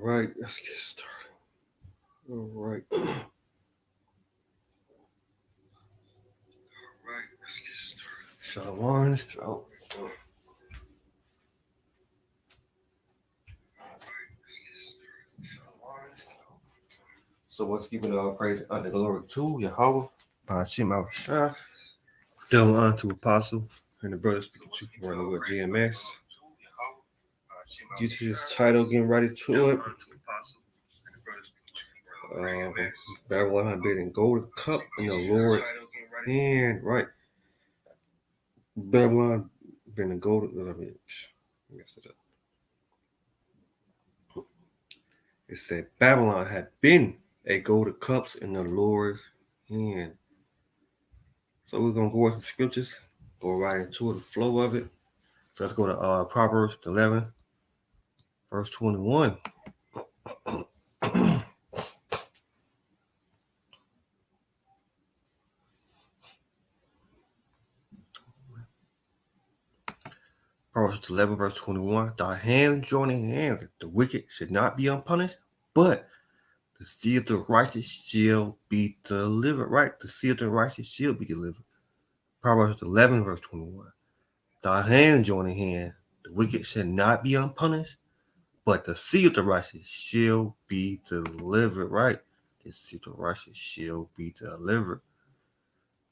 right, let's get started. All right. All right, let's get started. Shalom. So what's giving all praise under glory to Yahweh, Bashim Avashah, double honor to Apostle, and the brother speaking to you from running with GMS. Due to this title, getting right into it. Babylon had been in golden cup in the Lord's hand, right? Babylon been in golden. It said Babylon had been a golden cups in the Lord's hand. So we're gonna go with some scriptures, go right into the flow of it. So let's go to Proverbs 11, verse 21. Proverbs 11, verse 21. Thy hand joining hands, the wicked should not be unpunished, but the seed of the righteous shall be delivered. Right? The seed of the righteous shall be delivered. Proverbs 11, verse 21. Thy hand joining hand, the wicked should not be unpunished, but the seed of the righteous shall be delivered. Right? The seed of the righteous shall be delivered.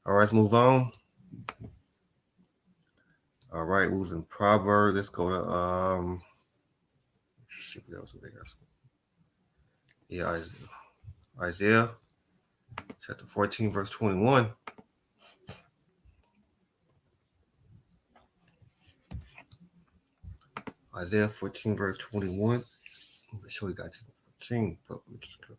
All right, let's move on. All right, we was in Proverbs. Let's go to see what else we got. Yeah, Isaiah chapter 14, verse 21. Isaiah 14, verse 21. Make sure we got 14, but we just go.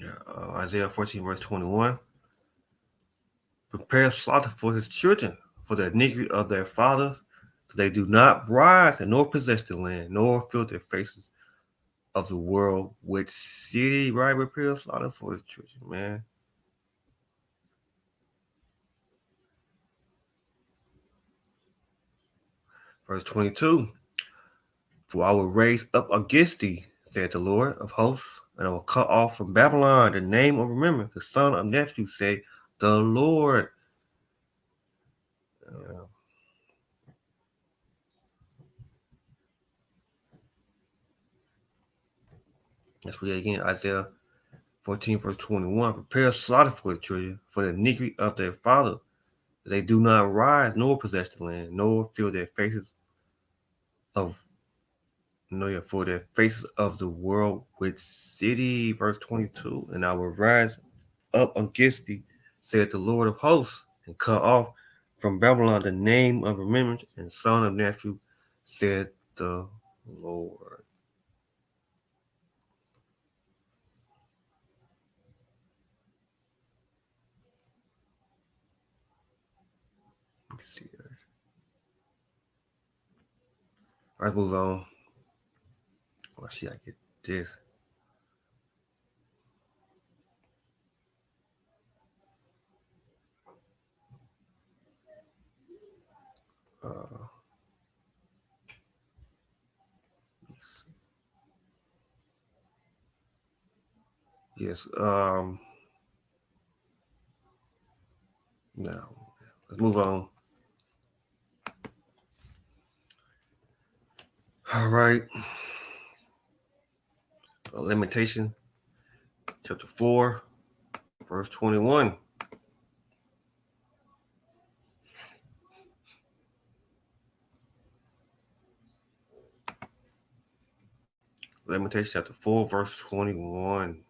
Yeah, Isaiah 14, verse 21. Prepare slaughter for his children, for the iniquity of their fathers, so they do not rise and nor possess the land, nor fill their faces of the world with city. Right? Prepare slaughter for his children, man. Verse 22. For I will raise up against thee, said the Lord of hosts, and I will cut off from Babylon the name of remembrance. The son of nephew said, the Lord. Let's read again, Isaiah 14, verse 21. Prepare slaughter for the children, for the iniquity of their father. They do not rise, nor possess the land, nor fill their faces of for their faces of the world with city. Verse 22. And I will rise up against thee, said the Lord of hosts, and cut off from Babylon the name of remembrance, and son of nephew, said the Lord. Let's see. All right, move on. Let's see, I get this. Yes. Now let's move on. All right. Lamentation, chapter 4, verse 21. Lamentation, chapter 4, verse 21.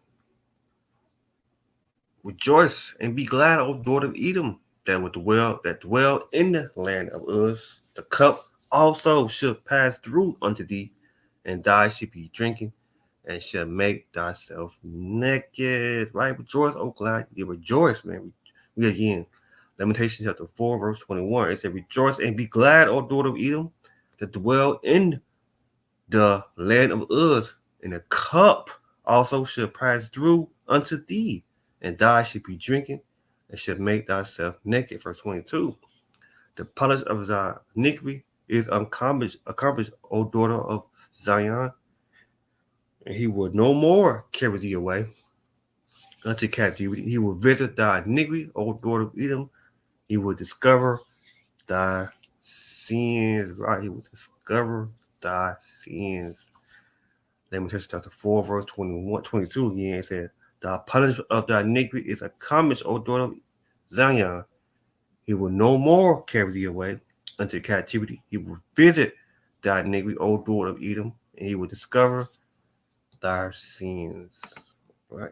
Rejoice and be glad, O daughter of Edom, that dwell in the land of Uz. The cup also shall pass through unto thee, and thou shalt be drinking, and shall make thyself naked. Right? Rejoice, oh glad you rejoice, man. We again. Lamentation chapter 4, verse 21. It said, rejoice and be glad, O daughter of Edom, that dwell in the land of Uz, and the cup also shall pass through unto thee, and thou should be drinking, and should make thyself naked. Verse 22. The punishment of thy iniquity is accomplished, O daughter of Zion, and he will no more carry thee away unto captivity. He will visit thy iniquity, O daughter of Edom. He will discover thy sins. Right? He will discover thy sins. Lamentations chapter 4, verse 21, 22 again. It says, the punishment of thy iniquity is accomplished, O daughter of Zion. He will no more carry thee away unto captivity. He will visit thy iniquity, O daughter of Edom, and he will discover thy sins. Right?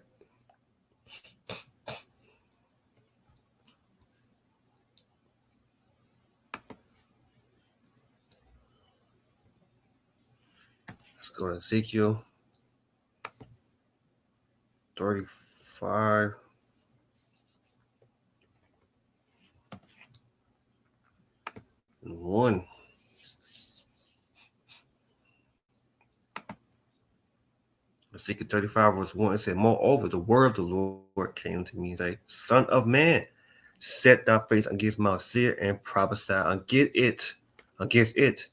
Let's go to Ezekiel 35. And 1. Ezekiel 35, verse 1, it said, moreover, the word of the Lord came to me and said, Son of man, set thy face against Mount Seir and prophesy against it,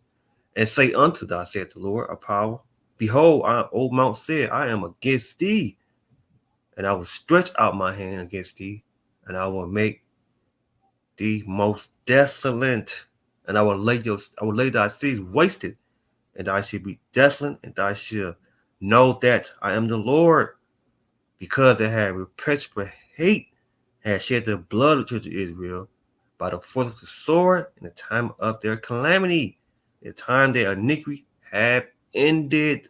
and say unto thou, said the Lord of power, behold, O Mount Seir, I am against thee, and I will stretch out my hand against thee, and I will make thee most desolate, and I will lay thy cities wasted, and thou shalt be desolate, and thou shalt know that I am the Lord, because they had perpetual hate, had shed the blood of the children of Israel by the force of the sword in the time of their calamity, the time their iniquity have ended.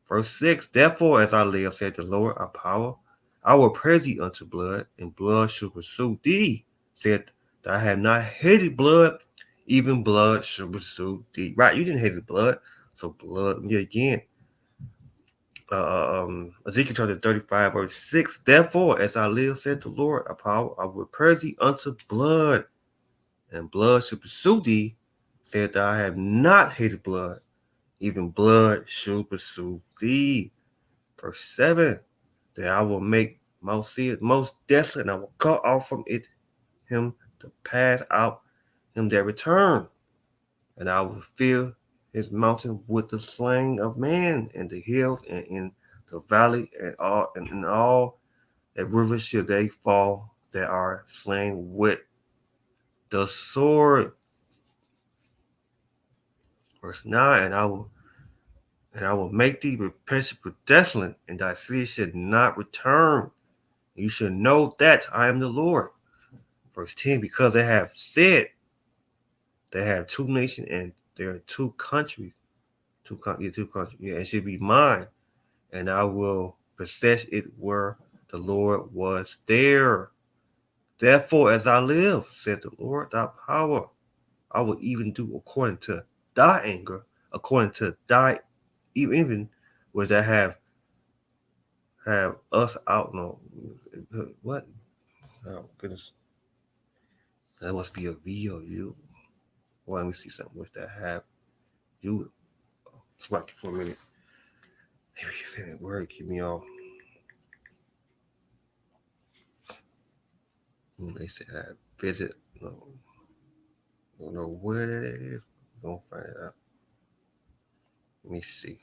Verse 6, therefore, as I live, said the Lord of power, I will praise thee unto blood, and blood shall pursue thee. Said, I have not hated blood, even blood shall pursue thee. Right, you didn't hate blood, so blood, yeah, again. Ezekiel chapter 35, verse 6, therefore, as I live, said the Lord of power, I will praise thee unto blood, and blood shall pursue thee. Said, I have not hated blood, even blood shall pursue thee. Verse 7, that I will make Mount Seir most desolate, and I will cut off from it him to pass out him that return, and I will fill his mountain with the slain of man, and the hills, and in the valley, and in all the rivers shall they fall that are slain with the sword. Verse 9, and I will make thee perpetually desolate, and thy city should not return. You should know that I am the Lord. Verse 10, because they have said they have two nations and there are two countries. Two countries. Yeah, it should be mine, and I will possess it where the Lord was there. Therefore, as I live, said the Lord, thy power, I will even do according to thy anger, according to thy even which I have us out. No, what? Oh goodness, that must be a V or U. Well, let me see something with that have you. Smack for a minute. Maybe you say that word keep me off. They said I visit. No, don't know what it is. Don't find it out. Let me see.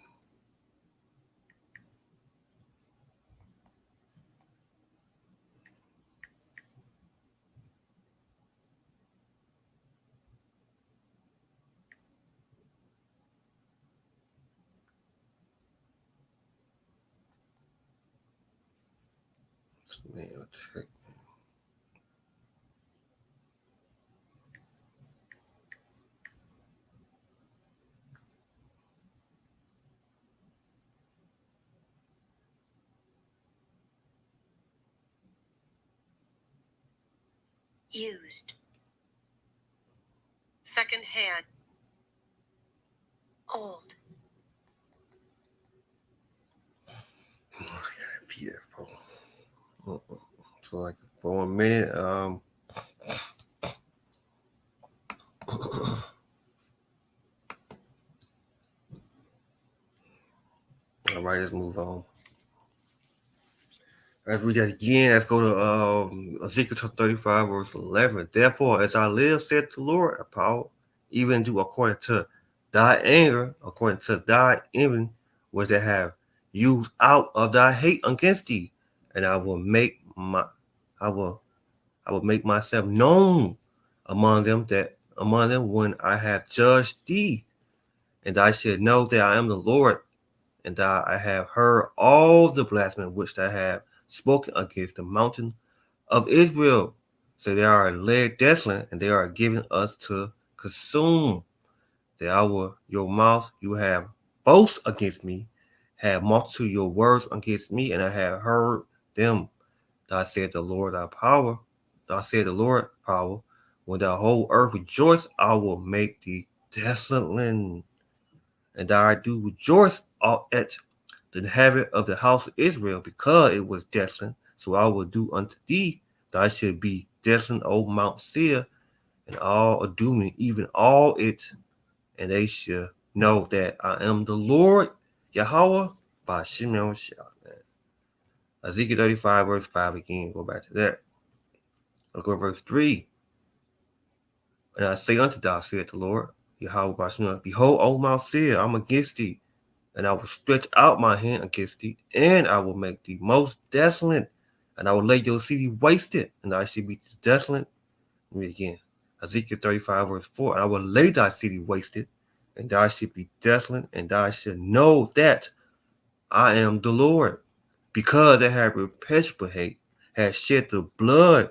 Mail check. Used. Second hand. Old. Oh, I gotta be there for. So like for a minute. All right, let's move on. Let's read that again. Let's go to Ezekiel 35, verse 11. Therefore, as I live, said the Lord of power, even do according to thy anger, according to thy envy, which they have used out of thy hate against thee, and I will make myself known among them when I have judged thee, and I should know that I am the Lord, and that I have heard all the blasphemy which I have spoken against the mountain of Israel. So they are laid desolate, and they are given us to consume. That your mouth you have boast against me, have multitude your words against me, and I have heard them. Thou said the Lord thy power, thou said the Lord power, when the whole earth rejoice, I will make thee desolate, and I do rejoice at the inhabit of the house of Israel, because it was desolate. So I will do unto thee, thou should be desolate, O Mount Seir, and all Adumim, even all it, and they shall know that I am the Lord Yahweh by Shimon Shah. Ezekiel 35, verse 5 again. Go back to that. I'll go to verse 3. And I say unto thou, saith the Lord Yahweh by Shimon, behold, O Mount Seir, I'm against thee, and I will stretch out my hand against thee, and I will make thee most desolate, and I will lay your city wasted, and I shall be desolate. Read again. Ezekiel 35, verse 4. And I will lay thy city wasted, and thou shalt be desolate, and thou shalt know that I am the Lord, because they have perpetual hate, have shed the blood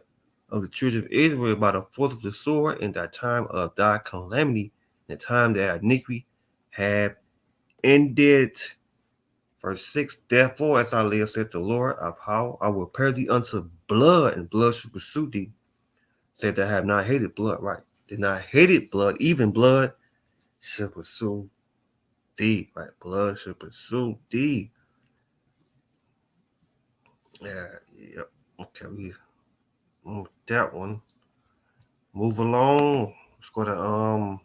of the children of Israel by the force of the sword in the time of thy calamity, in the time that iniquity have ended. Verse 6, therefore, as I live, said the Lord of power, I will prepare thee unto blood, and blood shall pursue thee. Said that I have not hated blood, right? Did not hated blood, even blood shall pursue thee, right? Blood shall pursue thee. Yep. Okay, we move that one. Move along. Let's go to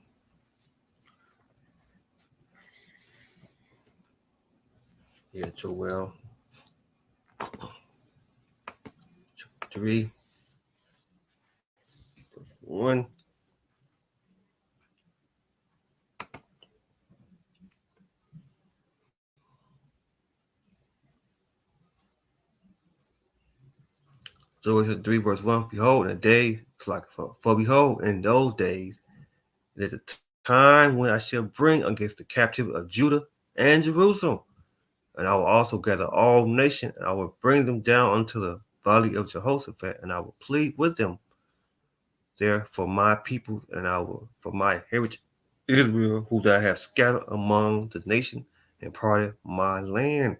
Joel 3, verse 1. Joel 3, verse 1. Behold, in a day, it's like for behold, in those days, at the time when I shall bring against the captivity of Judah and Jerusalem, and I will also gather all nations, and I will bring them down unto the valley of Jehoshaphat, and I will plead with them there for my people, and I will for my heritage Israel, who I have scattered among the nation and parted my land.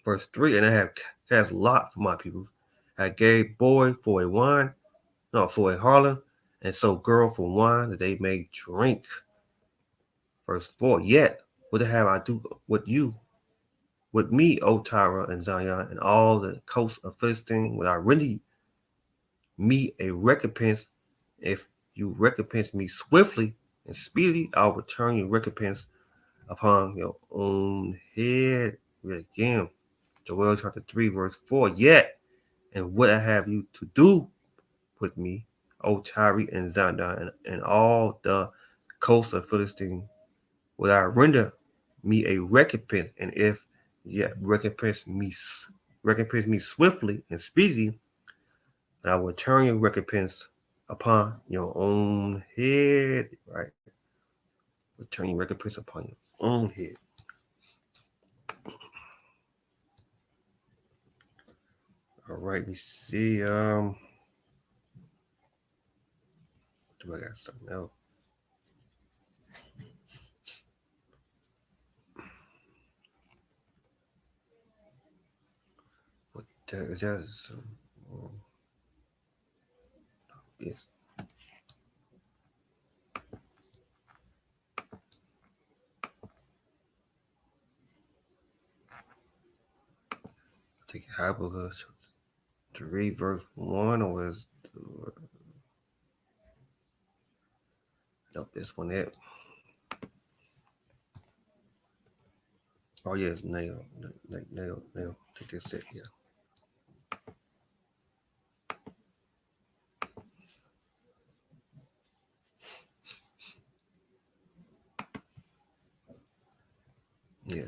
Verse 3, and I have cast lot for my people. I gave boy for a wine, no, for a harlot, and so girl for wine that they may drink. Verse 4, yet what have I do with you, with me, O Tyre and Zion, and all the coast of Philistine, will I render me a recompense. If you recompense me swiftly and speedily, I'll return your recompense upon your own head. Read again. Joel chapter 3, verse 4. Yet, and what I have you to do with me, O Tyre and Zion, and all the coast of Philistine, will I render me a recompense, and if yet recompense me swiftly and speedily, and I will turn your recompense upon your own head. Right? Return your recompense upon your own head. All right, let me see. Do I got something else? What is that? Yes. I think Habakkuk 3 verse 1, or is nope, this one it. Oh yes, nail. I think that's it, yeah. Yeah.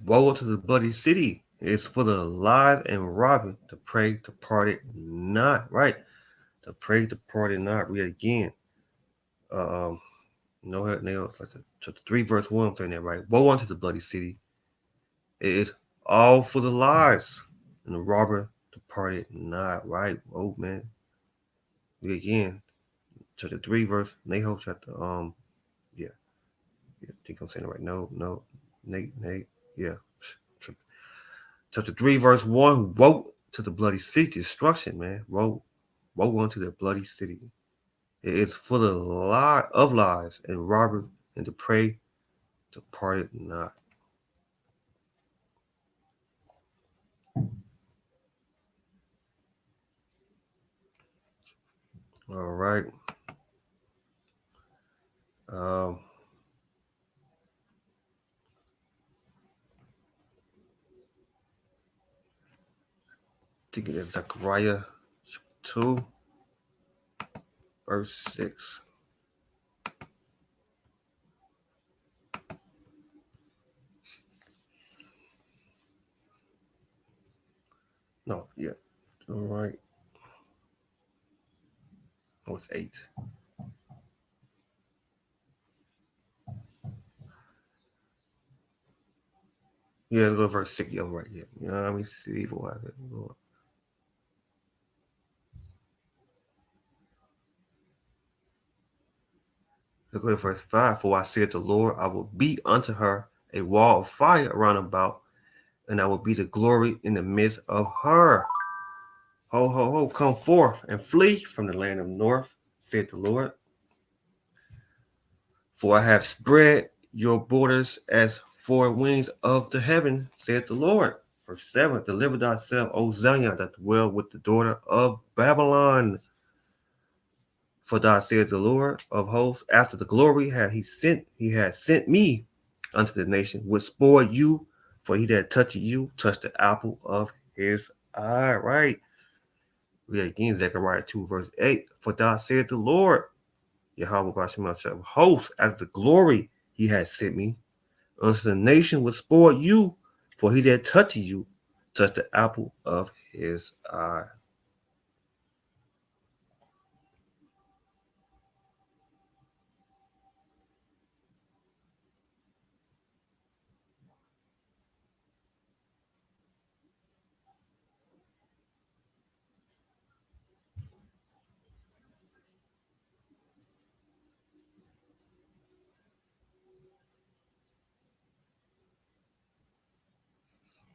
Woe to the bloody city. It's for the alive and robbing. The prey departed not. Right. The prey departed not. Read again. Um, no head nails. Like chapter 3, verse 1. I'm saying that right. Woe unto the bloody city. It is all for the lives. And the robber departed not. Right. Oh man. Read again. Chapter 3, verse Nahum chapter yeah. I think I'm saying it right. No. Nate. Yeah. Chapter 3, verse 1, woe to the bloody city, destruction, man. Woe unto the bloody city. It is full of lies and robbers, and the prey departed not. All right. Um, I think it is Zechariah 2, verse 6. No, yeah. All right. Oh, it's 8. Yeah, let's go verse 6. Yeah, I'm right. Yeah. Let me see. What happened. Let's go to verse 5. For I said to the Lord, I will be unto her a wall of fire around about, and I will be the glory in the midst of her. Ho, ho, ho, come forth and flee from the land of north, said the Lord. For I have spread your borders as four wings of the heaven, said the Lord. Verse 7, deliver thyself, O Zion, that dwell with the daughter of Babylon. For thou said the Lord of hosts, after the glory he had sent me unto the nation, would spoil you, for he that touched you touched the apple of his eye. Right. Read again, Zechariah 2, verse 8. For thou said the Lord, Yahweh Bashimach of hosts, after the glory he had sent me, unto the nation would spoil you, for he that touched you touched the apple of his eye.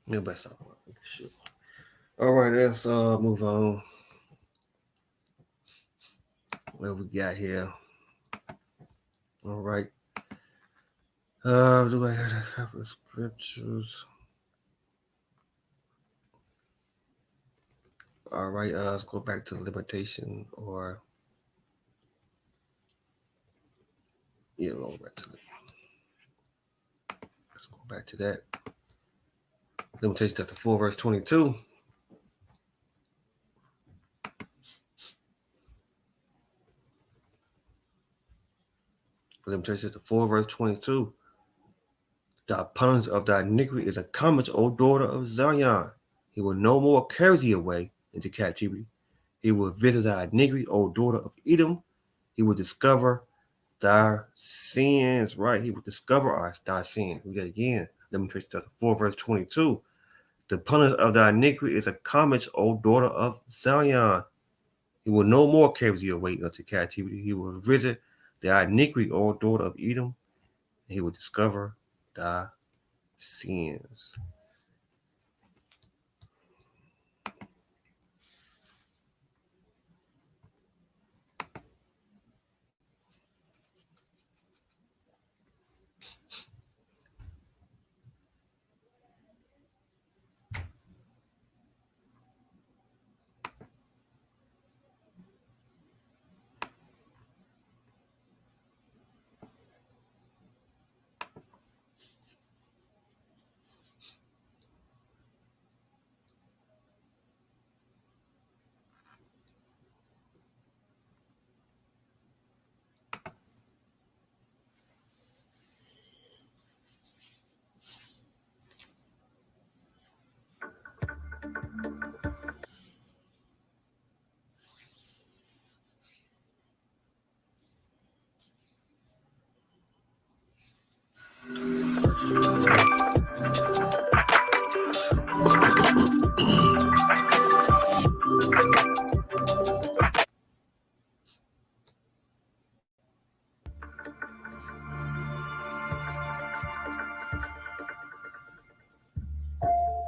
Yeah, but sure. All right, let's move on. What we got here? All right. Do I have a couple of scriptures? All right, let's go back to limitation, or yeah, we'll go back to it. Let's go back to that. Limitation chapter 4, verse 22. Limitation chapter 4, verse 22. The opponent of thy iniquity is a comet, O daughter of Zion. He will no more carry thee away into captivity. He will visit thy iniquity, O daughter of Edom. He will discover thy sins. Right, he will discover thy sins. We got again. Limitation chapter 4, verse 22. The punishment of thy iniquity is a comet, O daughter of Zion. He will no more carry thee away into captivity. He will visit thy iniquity, O daughter of Edom, and he will discover thy sins.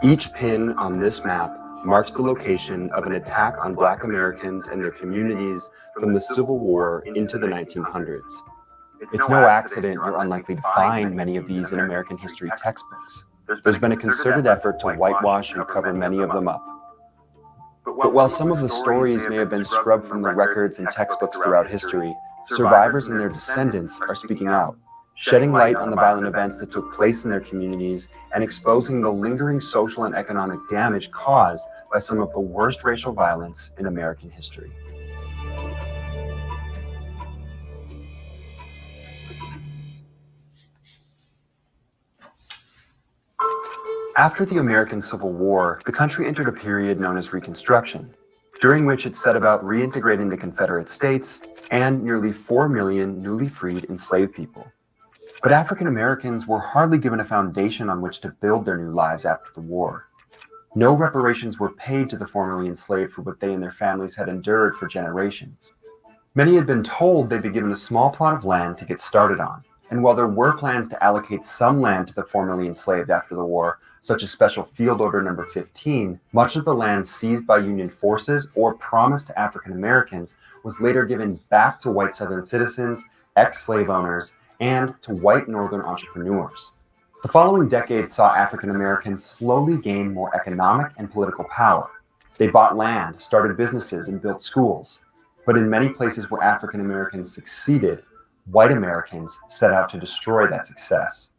Each pin on this map marks the location of an attack on Black Americans and their communities from the Civil War into the 1900s. It's no accident you're unlikely to find many of these in American history textbooks. There's been a concerted effort to whitewash and cover many of them up. But while some of the stories may have been scrubbed from the records and textbooks throughout history, survivors and their descendants are speaking out, shedding light on the violent events that took place in their communities and exposing the lingering social and economic damage caused by some of the worst racial violence in American history. After the American Civil War, the country entered a period known as Reconstruction, during which it set about reintegrating the Confederate States and nearly 4 million newly freed enslaved people. But African Americans were hardly given a foundation on which to build their new lives after the war. No reparations were paid to the formerly enslaved for what they and their families had endured for generations. Many had been told they'd be given a small plot of land to get started on, and while there were plans to allocate some land to the formerly enslaved after the war, such as Special Field Order Number 15, much of the land seized by Union forces or promised to African Americans was later given back to white Southern citizens, ex-slave owners, and to white Northern entrepreneurs. The following decade saw African Americans slowly gain more economic and political power. They bought land, started businesses, and built schools. But in many places where African Americans succeeded, white Americans set out to destroy that success.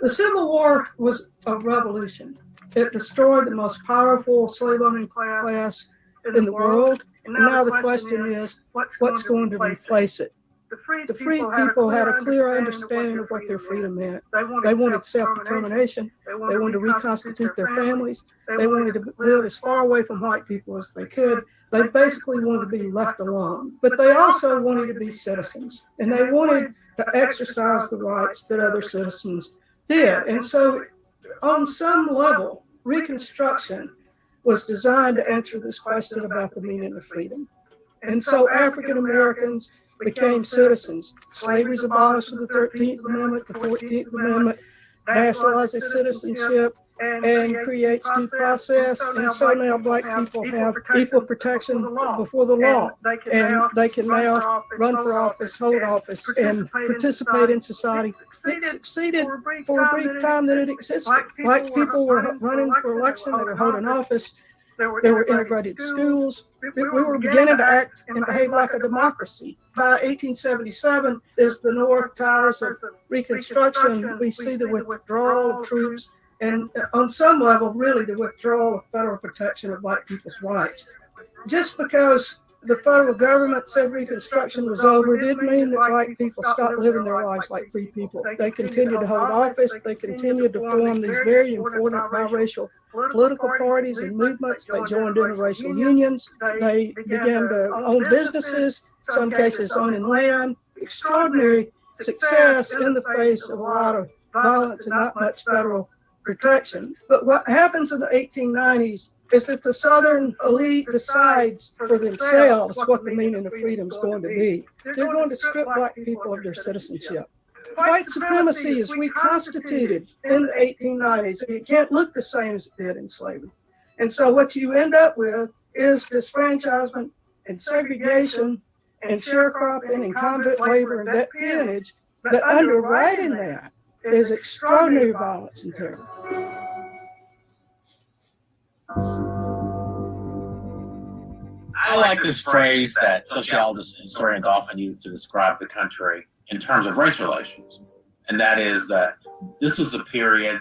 The Civil War was a revolution. It destroyed the most powerful slave-owning class in the world. And now the question is, what's going to replace it? The freed people had a clear understanding of what their freedom meant. They wanted self-determination. They wanted to reconstitute their families. They wanted to live as far away from white people as they could. They basically wanted to be left alone. But they also wanted to be citizens. And they wanted to exercise the rights that other citizens did. And so on some level, Reconstruction was designed to answer this question about the meaning of freedom. And so African Americans became citizens. Slavery was abolished with the 13th Amendment, the 14th Amendment, nationalizes citizenship, and creates due process. And so now black people have equal protection before the law. And they can now run for office, hold office, and participate in society. It succeeded for a brief time that it existed. Black people were running for election, they were holding office. There were integrated schools. We were beginning to act and behave like a democracy. By 1877, as the North tires of Reconstruction, we see the withdrawal of troops and on some level, really the withdrawal of federal protection of black people's rights. Just because the federal government said Reconstruction was over didn't mean that black people stopped living their lives like free people. They continued to hold office. They continued to form these very important biracial political parties and movements. They joined interracial unions. They began to own businesses, in some cases owning land. Extraordinary success in the face of a lot of violence and not much federal protection. But what happens in the 1890s is that the Southern elite decides for themselves what the meaning of freedom is going to be. They're going to strip black people of their citizenship. White supremacy is reconstituted in the 1890s. It can't look the same as it did in slavery. And so what you end up with is disfranchisement and segregation and sharecropping and convict labor and debt peonage. But underwriting that is extraordinary violence and terror. I like this phrase that sociologists and historians often use to describe the country in terms of race relations. And that is that this was a period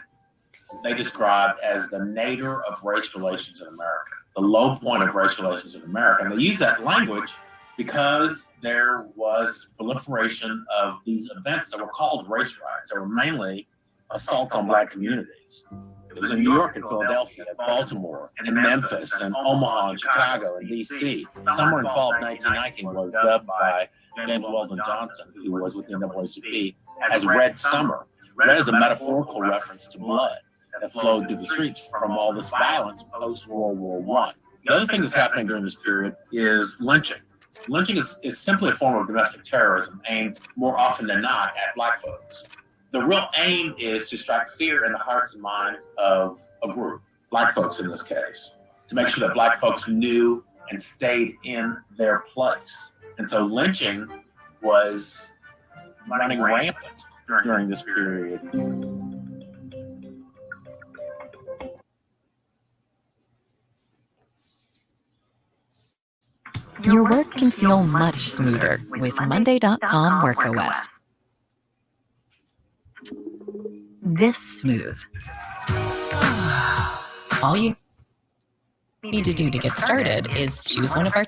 they described as the nadir of race relations in America, the low point of race relations in America. And they use that language because there was proliferation of these events that were called race riots. They were mainly assaults on black communities. It was in New York and Philadelphia, Baltimore, and Memphis, and Omaha, and Chicago, and D.C. Summer and fall of 1919 was dubbed by James Weldon Johnson, who was with the NAACP, as Red Summer. Red is a metaphorical reference to blood that flowed through the streets from all this violence post-World War I. The other thing that's happening during this period is lynching. Lynching is simply a form of domestic terrorism aimed more often than not at black folks. The real aim is to strike fear in the hearts and minds of a group, Black folks in this case, to make sure that Black folks knew and stayed in their place. And so lynching was running rampant during this period. Your work can feel much smoother with Monday.com WorkOS. This smooth. All you need to do to get started is choose one of our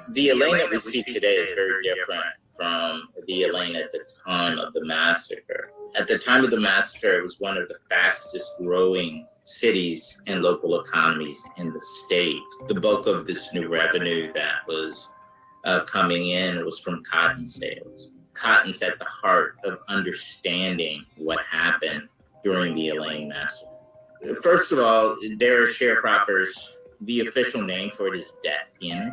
The Elaine that we see today is very different from the Elaine at the time of the massacre. At the time of the massacre, it was one of the fastest growing cities and local economies in the state. The bulk of this new revenue that was coming in was from cotton sales. Cotton's at the heart of understanding what happened during the Elaine massacre. First of all, there are sharecroppers. The official name for it is debt peonage.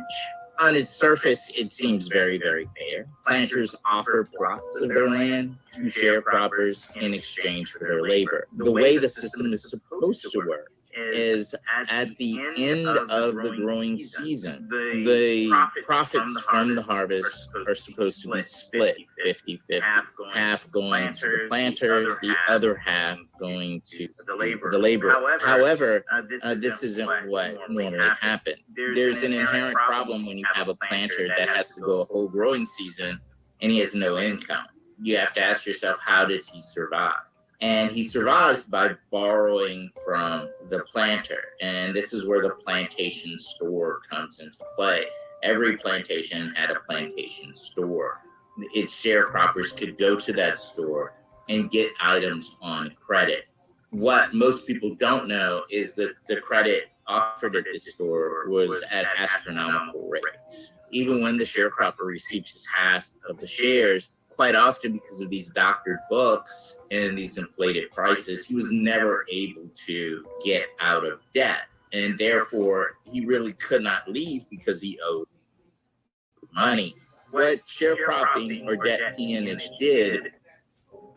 On its surface, it seems very, very fair. Planters offer plots of their land to sharecroppers in exchange for their labor. The way the system is supposed to work is at the end of the growing season, the profits from the harvest are supposed to be split 50-50, half going to the planter, the other half going to the laborer. However, this isn't what normally happens. There's an inherent problem when you have a planter that has to go a whole growing season and he has no income. You have to ask yourself, how does he survive? And he survives by borrowing from the planter. And this is where the plantation store comes into play. Every plantation had a plantation store. Its sharecroppers could go to that store and get items on credit. What most people don't know is that the credit offered at this store was at astronomical rates. Even when the sharecropper received his half of the shares, quite often because of these doctored books and these inflated prices, he was never able to get out of debt. And therefore, he really could not leave because he owed money. What sharecropping or debt peonage did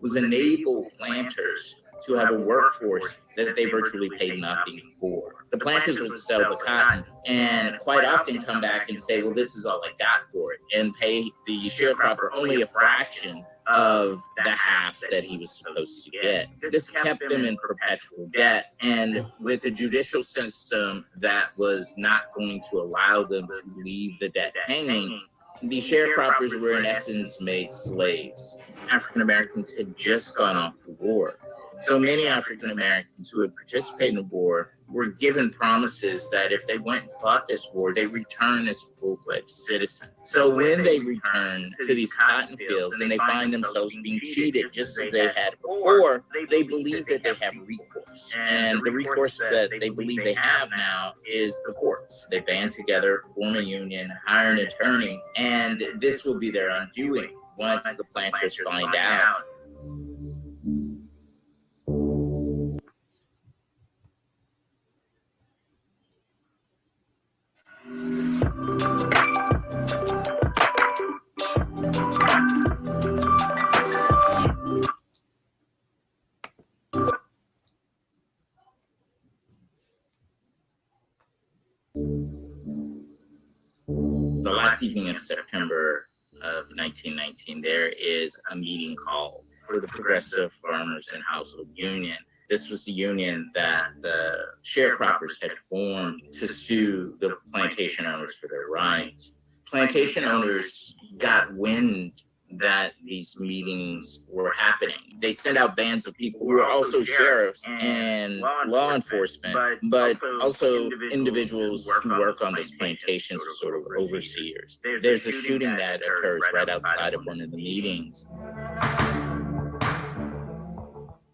was enable planters to have a workforce that they virtually paid nothing for. The planters would sell the cotton and quite often come back and say, well, this is all I got for it, and pay the sharecropper only a fraction of the half that he was supposed to get. This kept them in perpetual debt, and with the judicial system that was not going to allow them to leave the debt hanging, the sharecroppers were in essence made slaves. African Americans had just gone off to war. So many African Americans who had participated in the war were given promises that if they went and fought this war, they return as full-fledged citizens. So when they return to these cotton fields and they find themselves being cheated just as they had before, they believe that they have recourse. And the recourse that they believe they have now is the courts. They band together, form a union, hire an attorney, and this will be their undoing once the planters find out. The last evening of September of 1919, there is a meeting called for the Progressive Farmers and Household Union. This was the union that the sharecroppers had formed to sue the plantation owners for their rights. Plantation owners got wind that these meetings were happening. They sent out bands of people who were also sheriffs and law enforcement, but also individuals who work on those plantations as sort of overseers. There's a shooting that occurs right outside of one of the meetings.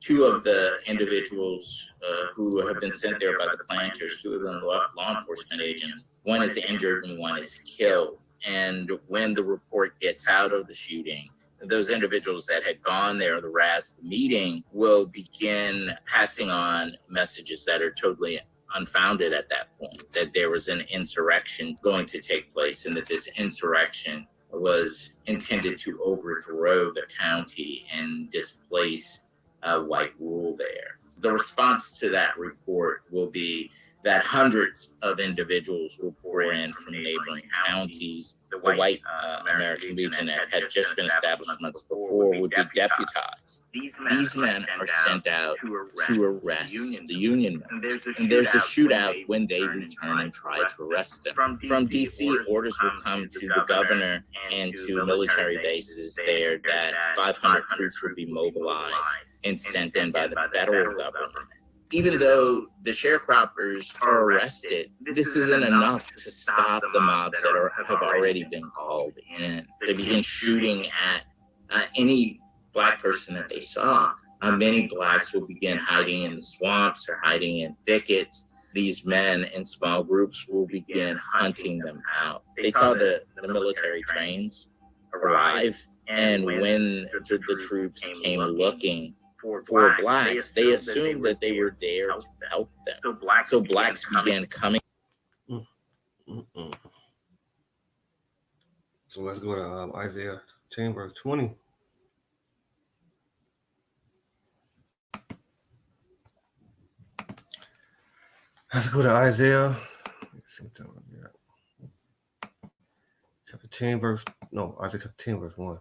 Two of the individuals who have been sent there by the planters, two of them law enforcement agents, one is injured and one is killed. And when the report gets out of the shooting, those individuals that had gone there the rest of the meeting will begin passing on messages that are totally unfounded at that point, that there was an insurrection going to take place and that this insurrection was intended to overthrow the county and displace white rule there. The response to that report will be that hundreds of individuals will pour in from neighboring counties. The white American Legion that had just been established months before would be deputized. These men are sent out to arrest the Union members. And there's a shootout when they return and try to arrest them. From DC, orders will come to the governor and to military bases there that 500 troops will be mobilized and sent in by the federal government. Even though the sharecroppers are arrested, this isn't enough to stop the mobs that have already been called in. They begin shooting at any Black person that they saw. Many Blacks will begin hiding in the swamps or hiding in thickets. These men in small groups will begin hunting them out. They saw the military trains arrive, and when the troops came looking for Blacks, they assumed that they were there to help them. So Blacks began coming. So let's go to Isaiah 10, verse 20. Let's go to Isaiah. Chapter 10, verse, no, Isaiah chapter 10, verse 1.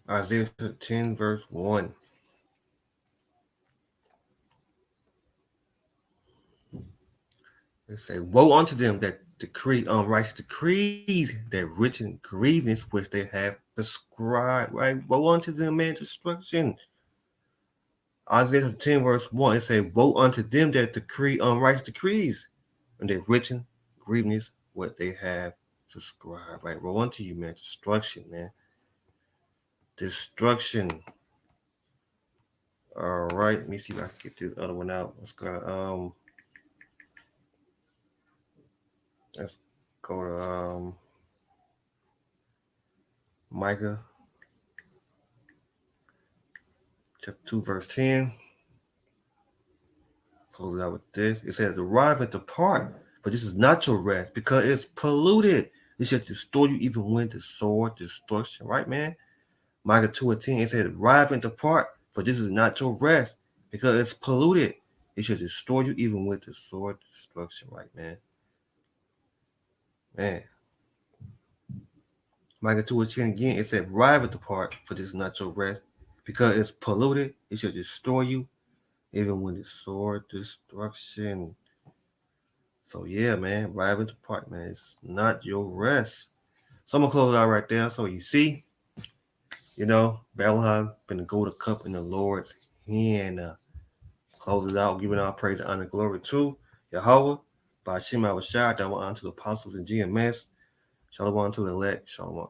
Isaiah 10, verse 1. They say, woe unto them that decree unrighteous decrees, that written grievance which they have prescribed, right? Woe unto them, man, destruction. Isaiah 10, verse 1, it says, woe unto them that decree unrighteous decrees, and they written grievance what they have prescribed, right? Woe unto you, man, destruction, man. Destruction. All right, let me see if I can get this other one out. Let's go to Micah chapter 2, verse 10. Close it out with this. It says, arrive and depart, for this is not your rest, because it's polluted. It shall destroy you even when the sword destruction, right, man? Micah 2:10, it says, arrive and depart, for this is not your rest, because it's polluted. It shall destroy you even with the sword destruction, right, man? Man. Micah 2:10 again, it said, arrive and depart, for this is not your rest, because it's polluted. It shall destroy you even with the sword destruction. So yeah, man, arrive and depart, man. It's not your rest. So I'm gonna close it out right there. So you see, Babylon been the golden cup in the Lord's hand. Close it out, giving our praise and honor and glory to Yahweh, by Shema Rashad, that went on to the apostles and GMS. Shalom to the elect. Shalom.